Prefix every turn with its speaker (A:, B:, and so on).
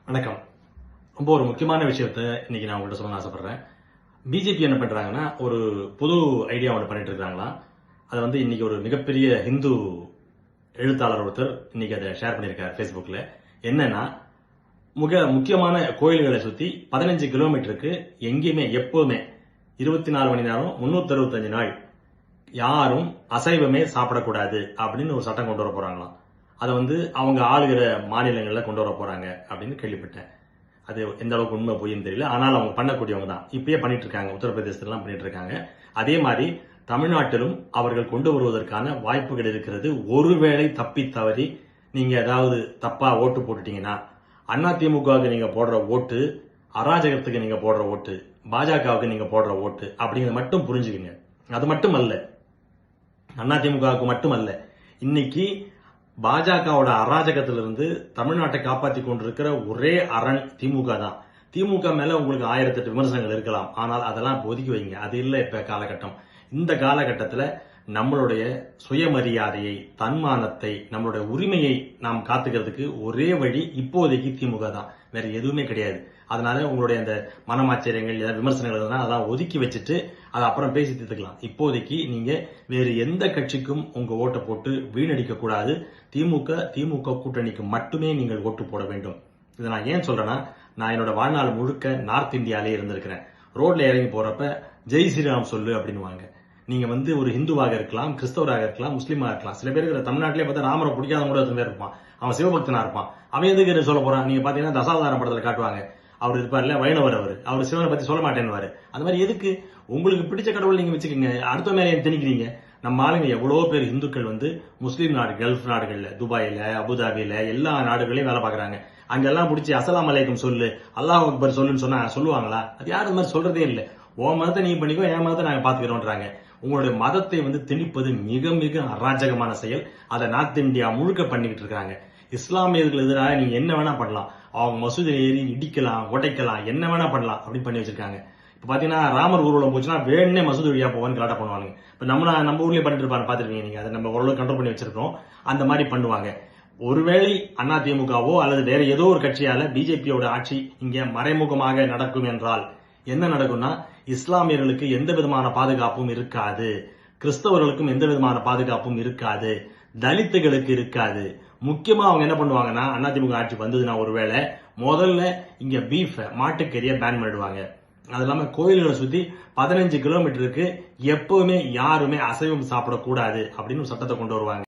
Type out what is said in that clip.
A: வணக்கம். ரொம்ப ஒரு முக்கியமான விஷயத்த இன்னைக்கு நான் உங்கள்கிட்ட சொல்ல ஆசைப்படுறேன். பிஜேபி என்ன பண்றாங்கன்னா, ஒரு புது ஐடியா ஒன்று பண்ணிட்டு இருக்காங்களா. அதை இன்னைக்கு ஒரு மிகப்பெரிய ஹிந்து எழுத்தாளர் ஒருத்தர் இன்னைக்கு அதை ஷேர் பண்ணியிருக்காரு Facebookல. என்னன்னா, மிக முக்கியமான கோயில்களை சுத்தி 15 கிலோமீட்டருக்கு எங்கேயுமே எப்பவுமே 24 மணி நேரம் 365 நாள் யாரும் அசைவமே சாப்பிடக்கூடாது அப்படின்னு ஒரு சட்டம் கொண்டு வர போறாங்களாம். அதை அவங்க ஆளுகிற மாநிலங்களில் கொண்டு வர போறாங்க அப்படின்னு கேள்விப்பட்டேன். அது எந்த அளவுக்கு உண்மை போயின்னு தெரியல. ஆனால் அவங்க பண்ணக்கூடியவங்க தான். இப்பயே பண்ணிட்டு இருக்காங்க. உத்தரப்பிரதேசத்திலாம் பண்ணிட்டு இருக்காங்க. அதே மாதிரி தமிழ்நாட்டிலும் அவர்கள் கொண்டு வருவதற்கான வாய்ப்புகள் இருக்கிறது. ஒருவேளை தப்பி தவறி நீங்க ஏதாவது தப்பா ஓட்டு போட்டுட்டீங்கன்னா, அதிமுகவுக்கு நீங்க போடுற ஓட்டு அராஜகத்துக்கு நீங்க போடுற ஓட்டு, பாஜகவுக்கு நீங்க போடுற ஓட்டு அப்படிங்கறத மட்டும் புரிஞ்சுக்குங்க. அது மட்டும் அல்ல, அதிமுகவுக்கு மட்டும் அல்ல, இன்னைக்கு பாஜகவோட அராஜகத்திலிருந்து தமிழ்நாட்டை காப்பாற்றி கொண்டிருக்கிற ஒரே அரண் திமுக தான். திமுக மேல உங்களுக்கு 1008 விமர்சனங்கள் இருக்கலாம். ஆனால் அதெல்லாம் ஒதுக்கி வைங்க. அது இல்லை இப்ப காலகட்டம். இந்த காலகட்டத்தில் நம்மளுடைய சுயமரியாதையை, தன்மானத்தை, நம்மளுடைய உரிமையை நாம் காத்துக்கிறதுக்கு ஒரே வழி இப்போதைக்கு திமுக தான். வேற எதுவுமே கிடையாது. அதனால உங்களுடைய அந்த மனமாச்சரியங்கள், விமர்சனங்கள் இருந்தால் அதெல்லாம் ஒதுக்கி வச்சுட்டு அதை அப்புறம் பேசி தீர்த்துக்கலாம். இப்போதைக்கு நீங்க வேறு எந்த கட்சிக்கும் உங்க ஓட்டை போட்டு வீணடிக்க கூடாது. திமுக கூட்டணிக்கு மட்டுமே நீங்கள் ஓட்டு போட வேண்டும். இதை நான் ஏன் சொல்றேன்னா, நான் என்னோட வாழ்நாள் முழுக்க நார்த் இந்தியாலே இருந்திருக்கிறேன். ரோட்ல இறங்கி போறப்ப ஜெய் ஸ்ரீராம் சொல்லு அப்படின்னுவாங்க. நீங்க ஒரு ஹிந்துவாக இருக்கலாம், கிறிஸ்தவராக இருக்கலாம், முஸ்லீமாக இருக்கலாம். சில பேருக்கு தமிழ்நாட்டிலே பார்த்தா ராமரை பிடிக்காத கூட பேர் இருப்பான். அவன் சிவபக்தனா இருப்பான். அவன் எதுக்கு சொல்ல போறான்? நீங்க பாத்தீங்கன்னா தசாவதாரம் படத்துல காட்டுவாங்க. அவர் இருப்பார்ல, வைணவர், அவர் சிவனை பத்தி சொல்ல மாட்டேன்னு. அந்த மாதிரி எதுக்கு? உங்களுக்கு பிடிச்ச கடவுள் நீங்க வச்சுக்கோங்க. அடுத்த மேலே திணிக்கிறீங்க. நம்ம ஆளுங்க எவ்வளவு பேர் இந்துக்கள் முஸ்லீம் நாடு, கல்ஃப் நாடுகள்ல, துபாயில, அபுதாபியில எல்லா நாடுகளையும் வேலை பாக்குறாங்க. அங்கெல்லாம் பிடிச்சி அஸ்ஸலாமு அலைக்கும் சொல்லு, அல்லாஹ் அக்பர் சொல்லுன்னு சொன்னா சொல்லுவாங்களா? அது யாரும் அந்த மாதிரி சொல்றதே இல்லை. உன் மதத்தை நீ பண்ணிக்கோ, என் மதத்தை நாங்க பாத்துக்கிறோம்ன்றாங்க. உங்களுடைய மதத்தை திணிப்பது மிக மிக அராஜகமான செயல். அதை நார்த் இந்தியா முழுக்க பண்ணிக்கிட்டு இருக்காங்க. இஸ்லாமியர்கள் எதிராக நீங்க என்ன வேணா பண்ணலாம். அவங்க மசூதி ஏறி இடிக்கலாம், உடைக்கலாம், என்ன வேணா பண்ணலாம் அப்படின்னு பண்ணி வச்சிருக்காங்க. இப்ப பாத்தீங்கன்னா ராமர் ஊர்வலம் போச்சுன்னா வேணே மசூதி வழியா போவான்னு கலாட்டம் பண்ணுவாங்க. இப்ப நம்ம ஊர்லயே பண்ணிட்டு இருப்பாங்க, பாத்துருக்கீங்க நீங்க. அதை நம்ம ஓரளவு கண்ட்ரோல் பண்ணி வச்சிருக்கோம். அந்த மாதிரி பண்ணுவாங்க. ஒருவேளை அதிமுகவோ அல்லது வேற ஏதோ ஒரு கட்சியால பிஜேபியோட ஆட்சி இங்க மறைமுகமாக நடக்கும் என்றால் என்ன நடக்கும்னா, இஸ்லாமியர்களுக்கு எந்த விதமான பாதுகாப்பும் இருக்காது, கிறிஸ்தவர்களுக்கும் எந்த விதமான பாதுகாப்பும் இருக்காது, தலித்துகளுக்கு இருக்காது. முக்கியமா அவங்க என்ன பண்ணுவாங்கன்னா, அதிமுக ஆட்சி வந்ததுன்னா ஒருவேளை முதல்ல இங்க பீஃப், மாட்டுக்கறியை பேன் பண்ணிடுவாங்க. அது இல்லாம கோயில்களை சுத்தி 15 கிலோமீட்டருக்கு எப்பவுமே யாருமே அசைவம் சாப்பிடக்கூடாது அப்படின்னு ஒரு சட்டத்தை கொண்டு வருவாங்க.